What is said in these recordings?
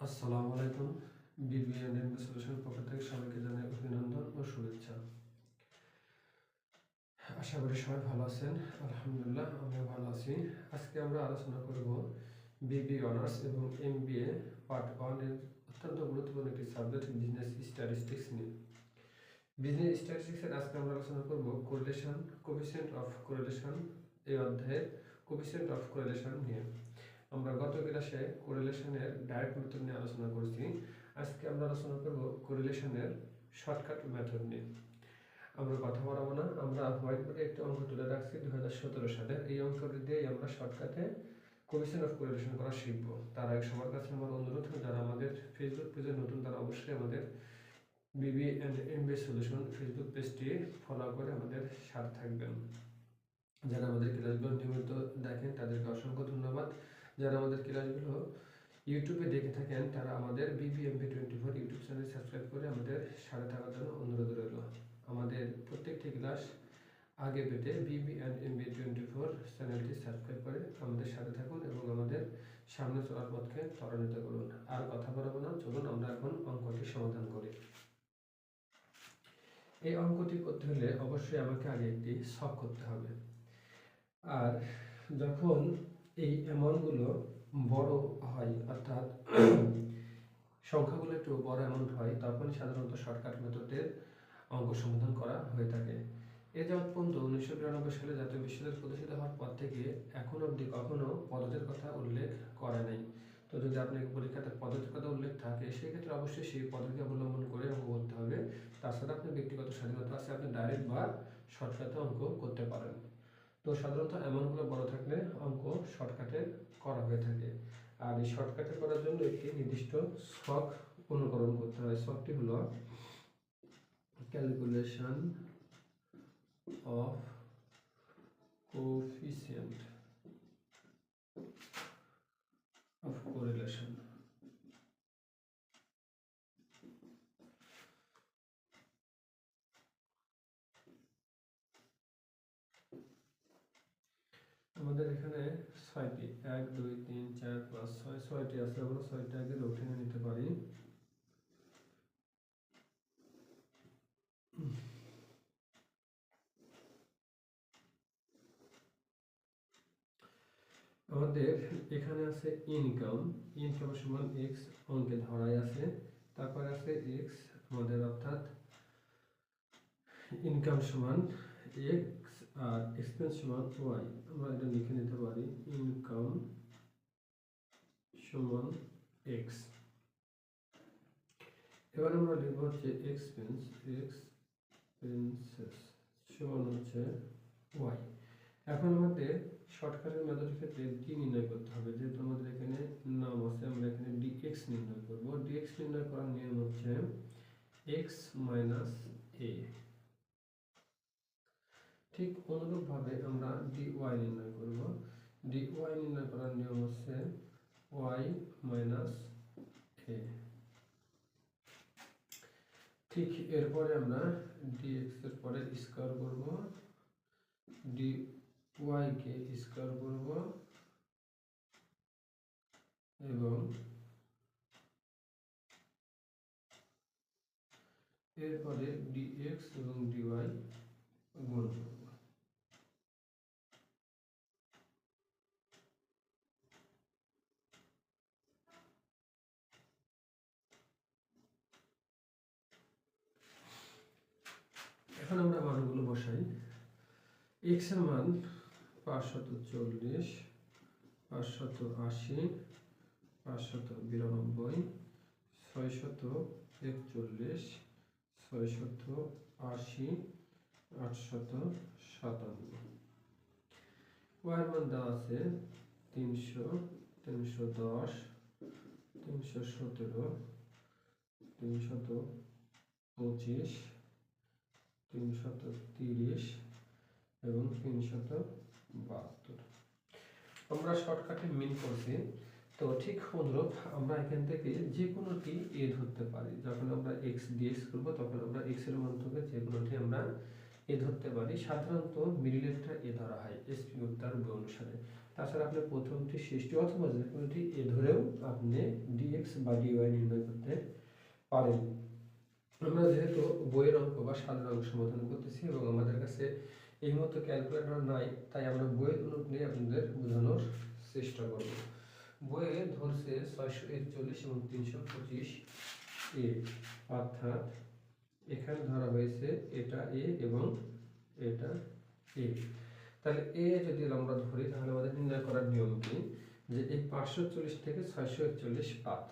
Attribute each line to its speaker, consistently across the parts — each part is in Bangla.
Speaker 1: আসসালামু আলাইকুম। বিবিএন সলিউশনের পক্ষ থেকে সবাইকে জানাই অভিনন্দন ও শুভেচ্ছা। আশা করি সবাই ভালো আছেন। আলহামদুলিল্লাহ আমিও ভালো আছি। আজকে আমরা আলোচনা করব বিবি অনার্স এবং এমবিএ পার্ট 1 এর অত্যন্ত গুরুত্বপূর্ণ একটি সাবজেক্ট বিজনেস স্ট্যাটিস্টিক্স নিয়ে। বিজনেস স্ট্যাটিস্টিক্সের আজকে আমরা আলোচনা করব কোরিলেশন, কোফিসিয়েন্ট অফ কোরিলেশন। এই অধ্যায়ের কোফিসিয়েন্ট অফ কোরিলেশন নিয়ে আমরা গত ক্লাসে কোরিলেশনের ডাইরেক্ট মেথড নিয়ে আলোচনা করেছি। আজকে আমরা আলোচনা করব কোরিলেশনের শর্টকাট মেথড নিয়ে। আমরা কথা বলবো না, আমরা হোয়াইট বোর্ডে একটা অঙ্ক তুলে রাখছি 2017 সালে। এই অঙ্কটি দিয়ে আমরা শর্টকাটে কোফিসিয়েন্ট অফ কোরিলেশন করা শিখব। তার আগে সবার কাছে আমার অনুরোধ, যারা আমাদের ফেসবুক পেজে নতুন তারা অবশ্যই আমাদের বিবি অ্যান্ড এমবিএ সলিউশন ফেসবুক পেজটি ফলো করে আমাদের সাথে থাকবেন। যারা আমাদের ক্লাসগুলো নিয়মিত দেখেন তাদেরকে অসংখ্য ধন্যবাদ। যারা আমাদের ক্লাসগুলো ইউটিউবে দেখে থাকেন তারা আমাদের BBMB24 ইউটিউব চ্যানেল সাবস্ক্রাইব করে আমাদের সাথে থাকার জন্য অনুরোধ রইল। আমাদের প্রত্যেকটি ক্লাস আগে পেতে BBMB24 চ্যানেলটি সাবস্ক্রাইব করে আমাদের সাথে থাকুন এবং আমাদের সামনে চলার পথকে ত্বরান্বিত করুন। আর কথা বলবো না, চলুন আমরা এখন অঙ্কটি সমাধান করি। এই অঙ্কটি করতে হলে অবশ্যই আমাকে আগে একটি ছক করতে হবে। আর যখন এই অ্যামাউন্টগুলো বড় হয়, অর্থাৎ সংখ্যাগুলো একটু বড় অ্যামাউন্ট হয়, তখনই সাধারণত শর্টকাট মেথডের অঙ্ক সমাধান করা হয়ে থাকে। এ যাবৎ পর্যন্ত 1992 সালে জাতীয় বিশ্ববিদ্যালয় প্রতিষ্ঠিত হওয়ার পর থেকে এখন অবধি কখনো পদ্ধতির কথা উল্লেখ করা নেই। তো যদি আপনাকে পরীক্ষাতে পদ্ধতির কথা উল্লেখ থাকে, সেক্ষেত্রে অবশ্যই সেই পদ্ধতি অবলম্বন করে অঙ্ক করতে হবে। তাছাড়া আপনার ব্যক্তিগত স্বাধীনতা আছে, আপনি ডাইরেক্ট বা শর্টকাটে অঙ্ক করতে পারেন। তো সাধারণত অ্যামাউন্টগুলো বড় থাকলে অঙ্ক শর্টকাটে করা হয়ে থাকে। আর এই শর্টকাটে করার জন্য একটি নির্দিষ্ট ছক অনুকরণ করতে হয়। ছকটি হলো calculation of coefficient of correlation. আমাদের এখানে 6টি, 1 2 3 4 5 6 6টি আছে। আমরা 6টা আগে উঠে নিতে পারি। আমাদের এখানে আছে ইনকাম সমান x অঙ্কে ধরাই আছে। তারপর আছে x আমাদের, অর্থাৎ ইনকাম সমান x আর এক্সপেন্স সমান y। আমরা এটা লিখে নিতে পারি ইনকাম সমান x। এবার আমরা লিখব হচ্ছে এক্সপেন্সেস সমান হচ্ছে y। এখন আমাদের শর্টকাটের মেথডের ক্ষেত্রে ডি নির্ণয় করতে হবে। যেহেতু আমাদের এখানে নাম আছে, আমরা এখানে dx নির্ণয় করব। dx নির্ণয় করার নিয়ম হচ্ছে x মাইনাস a। ঠিক অনুরূপভাবে আমরা dy নির্ণয় করব। dy নির্ণয় করার নিয়ম হচ্ছে y মাইনাস a। ঠিক এরপরে আমরা dx এর পরে স্কয়ার করব, dy কে স্কয়ার করব এবং এরপরে dx এবং dy গুণ করব। এখন আমরা মানগুলো বসাই। x এর মান 540, 580, 592, 641, 680, 857। y এর মান দেওয়া আছে 300, 310, 317, 325, 330 এবং 372। আমরা শর্টকাটে মিন করছি। তো ঠিক অনুরূপ আমরা এখান থেকে যে কোনোটি এ ধরতে পারি। যখন আমরা x dx করব তখন আমরা x এর মান থেকে যে কোনোটি আমরা এ ধরতে পারি, সাধারণত মিডল লেটার এ ধরা হয় এসপি তার বই অনুসারে। তাছাড়া আপনি প্রথমটি শেষটি অথবা যে কোনোটি এ ধরেও আপনি ডিএক্স বা ডিওয়াই নির্ণয় করতে পারেন। আমরা যেহেতু বইয়ের অঙ্ক বা সাধারণ অঙ্ক সমাধান করতেছি এবং আমাদের কাছে এই মতো ক্যালকুলেটর নাই, তাই আমরা বইয়ের নোট নিয়ে আপনাদের বোঝানোর চেষ্টা করব। বইয়ে ধরছে 641 এবং 325 এ, অর্থাৎ এখানে ধরা হয়েছে এটা এ এবং এটা এ। তাহলে এ যদি আমরা ধরি তাহলে আমাদের নির্ণয় করার নিয়ম কি, যে এই 540 থেকে 641 বাদ,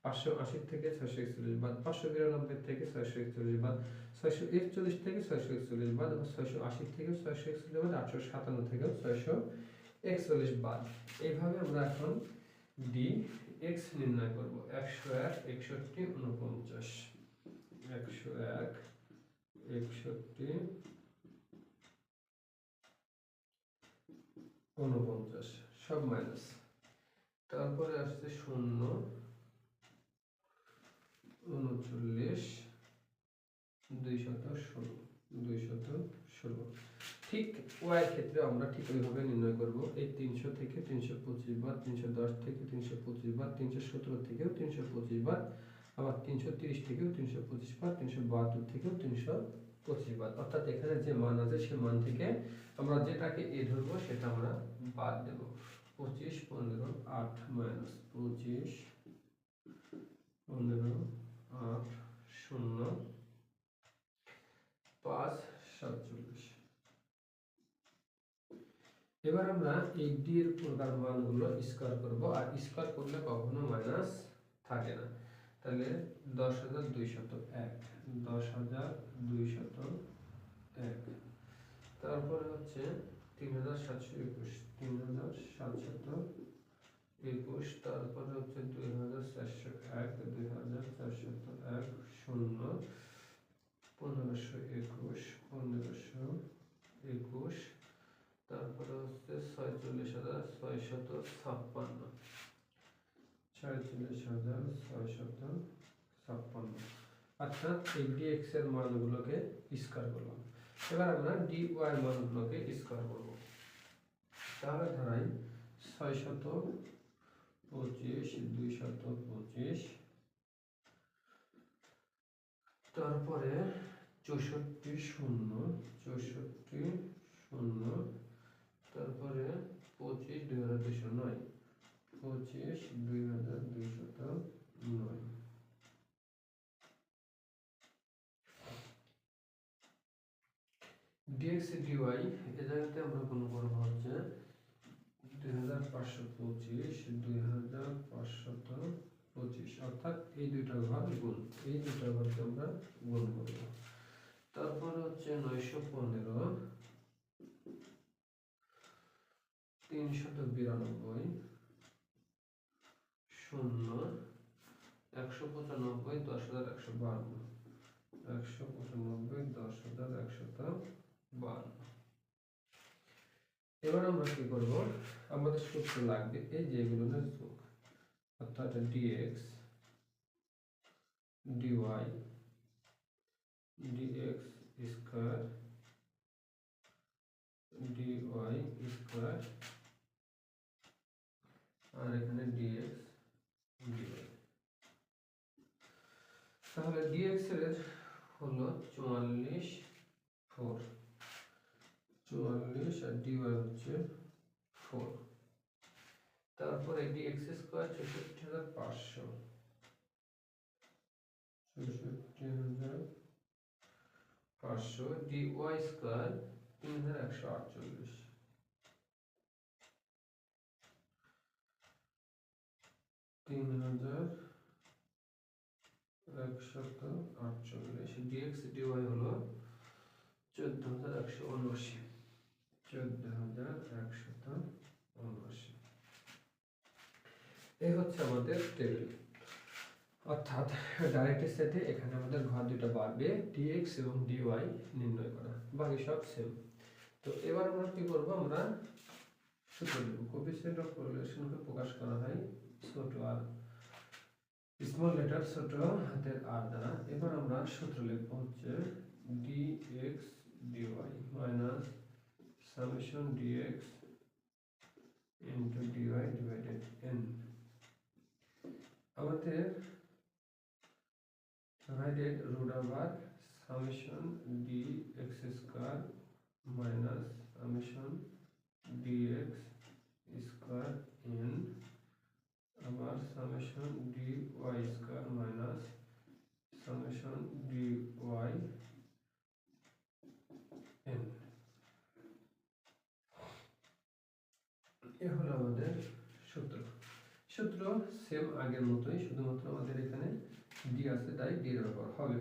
Speaker 1: 580 থেকে 641 বাদ, 592 থেকে 641 বাদ, 641 থেকে 641 বাদ, 680 থেকে 641 বাদ, 857 থেকে 641 বাদ। এইভাবে আমরা এখন ডি এক্স নির্ণয় করব। 101 61 49, 101 61 49 সব মাইনাস, তারপরে আসছে 0 39 216। ঠিক ওয়াই ক্ষেত্রে আমরা ঠিক ওইভাবে নির্ণয় করব। এই 300 থেকে 325 বাদ, 310 থেকে 325 বাদ, 317 থেকেও 325 বাদ, আবার 330 থেকেও 325 বাদ, 372 থেকেও 325 বাদ। অর্থাৎ এখানে যে মান আছে সে মান থেকে আমরা যেটাকে এ ধরবো সেটা আমরা বাদ দেব। 25 15 8 মাইনাস 25 15 8 0 5 47। এবার আমরা এই ডি এর প্রকার মানগুলো স্কয়ার করব, আর স্কয়ার করলে কখনো মাইনাস থাকে না। তাহলে 10201, 10201, তারপরে হচ্ছে 3721, 3721, তারপরে হচ্ছে 2401, 2401, 0 1521, 1521, তারপরে হচ্ছে 46,656, 46,656। অর্থাৎ এই ডিএক্স এর মানগুলোকে স্কয়ার করলাম। এবার আমরা ডিওয়াই এর মানগুলোকে স্কয়ার করব। তাহলে ধরাই 625 225, তারপরে 64 0 64 0, তারপরে 25 2209, 25 2209। ডিএক্স ডিওয়াই এ জায়গাতে আমরা গুণ করব হচ্ছে 2525 2525, অর্থাৎ এই দুইটা ঘর গুণ, এই দুইটা ঘরকে আমরা গুণ করব। তারপরে হচ্ছে 915 392 0 195 10152, 195 10152। এবার আমরা কি করব, আমাদের সূত্র লাগবে এই যে এগুলো না যোগ, অর্থাৎ d x d y d x square d y square, আর এখানে ডিএক্স ডিওয়াই। তাহলে ডিএক্স এর হলো 44 4, 44, আর ডিওয়াই হচ্ছে 4। তারপরে DX square 64500, 64500, DY square 3148, 3148। DX DY হলো 14179, 14179। এই হচ্ছে আমাদের টেবিল। অর্থাৎ ডাইরেক্টের সাথে এখানে আমাদের ঘর দুটো বাড়বে, ডিএক্স এবং ডিওয়াই নির্ণয় করা, বাকি সব সেম। তো এবার আমরা কি করব, আমরা সূত্র দেব। কোএফিসিয়েন্ট অফ কোরিলেশনকে প্রকাশ করা হয় ছোট আর, স্মল লেটার ছোট হাতের আর দ্বারা। এবার আমরা সূত্র লিখব হচ্ছে dx dy minus summation dx into dy divided n আমাদের divided root over summation dx square minus summation dx square n আবার summation dy square minus summation dy n এ হলো আমাদের সূত্র সেম আগের মতোই, শুধুমাত্র আমাদের এখানে ডি আছে তাই ডি এর ব্যবহার হবে।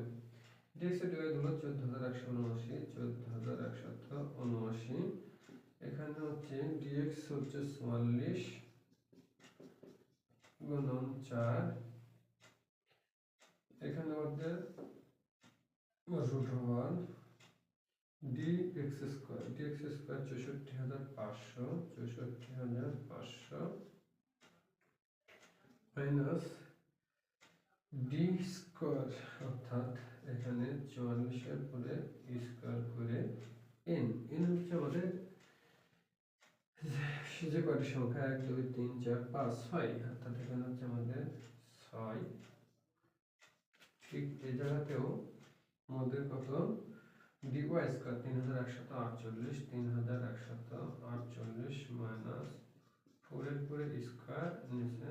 Speaker 1: dx এর dy হলো 14179 এখানে হচ্ছে dx হচ্ছে 44 গুণন 4, এখানে আমাদের root over dx square 64500 minus D square অর্থাৎ এখানে 44 এর পরে স্কয়ার করে n হচ্ছে আমাদের যে কয়টি সংখ্যা 1 2 3 4 5 6 অর্থাৎ এখানে হচ্ছে আমাদের 6। ঠিক এই জায়গাতেও আমাদের কত dy স্কয়ার 3148 মাইনাস 4 এর পরে স্কয়ার নিচে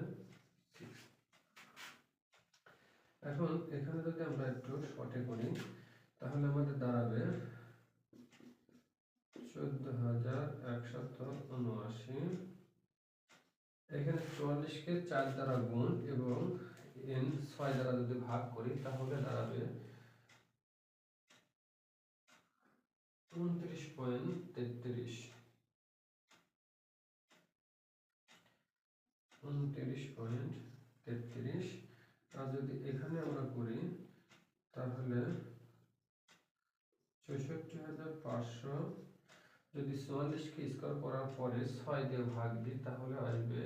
Speaker 1: 6। এখন এখানে যদি আমরা একটু শর্টে করি তাহলে আমাদের দাঁড়াবে 14179, এখানে 44 কে 4 দ্বারা গুণ এবং n 6 দ্বারা যদি ভাগ করি তাহলে দাঁড়াবে 29.33 আর যদি এখানে আমরা করি তাহলে 64500 যদি 44 কে স্কয়ার করার পরে 6 দিয়ে ভাগ দিই তাহলে আসবে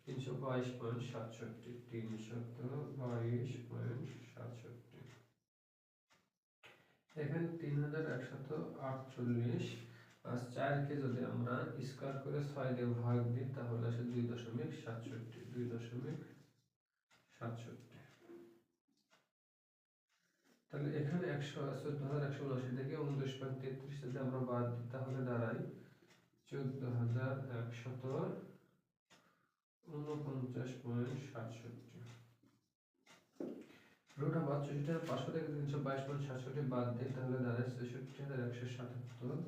Speaker 1: 322.67 এখানে 3148 আর 4 কে যদি আমরা স্কয়ার করে 6 দিয়ে ভাগ দিই তাহলে আসে 2.67। তাহলে এখানে 114,179 থেকে 29.33 যদি আমরা বাদ দিই তাহলে দাঁড়ায় 14,149.67। রুট ওভার 64500 থেকে 322.67 বাদ দিই তাহলে দাঁড়ায় 66177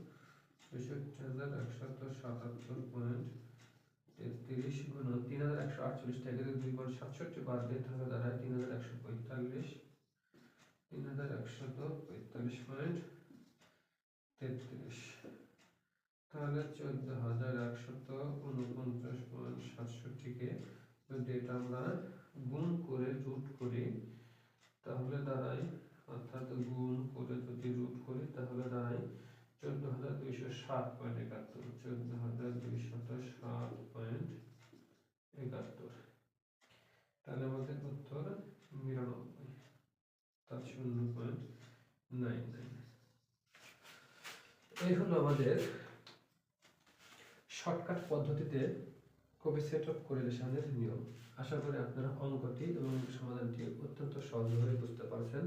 Speaker 1: 66177.33 গুণ 3148 থেকে 2.67 বাদ দিই তাহলে দাঁড়ায় 3145 3145.33 তাহলে 14,149.67 কে যদি এটা আমরা গুণ করে রুট করি তাহলে দাঁড়ায় অর্থাৎ গুণ করে যদি রুট করি তাহলে দাঁড়ায় 14,260.71 14,260.71 তাহলে আমাদের উত্তর 99 তার 0.99। এই হলো আমাদের শর্টকাট পদ্ধতিতে কোএফিসিয়েন্ট অফ কোরিলেশনের নিয়ম। আশা করি আপনারা অঙ্কটি এবং সমাধানটি অত্যন্ত সহজভাবে বুঝতে পারছেন।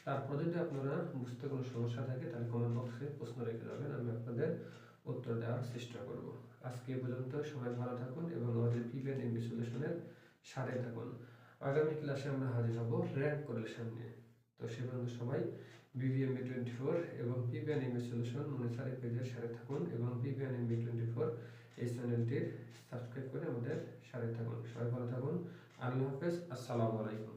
Speaker 1: তারপর যদি আপনারা বুঝতে কোনো সমস্যা থাকে তাহলে কমেন্ট বক্সে প্রশ্ন রেখে যাবেন, আমি আপনাদের উত্তর দেওয়ার চেষ্টা করব। আজকে এ পর্যন্ত, সবাই ভালো থাকুন এবং আমাদের পিবিএন এমবি সলিউশনের সাথে থাকুন। আগামী ক্লাসে আমরা হাজির হব র্যাঙ্ক কোরিলেশন নিয়ে। তো সে পর্যন্ত সবাই BBMB24 এবং পিবিএন এমবি সলিউশন মনিসারি পেজের সাথে থাকুন এবং পিবিএন এমবি24 এই চ্যানেলটির সাবস্ক্রাইব করে আমাদের সাথে থাকুন। সবাই ভালো থাকুন। আল্লাহ হাফেজ। আসসালামু আলাইকুম।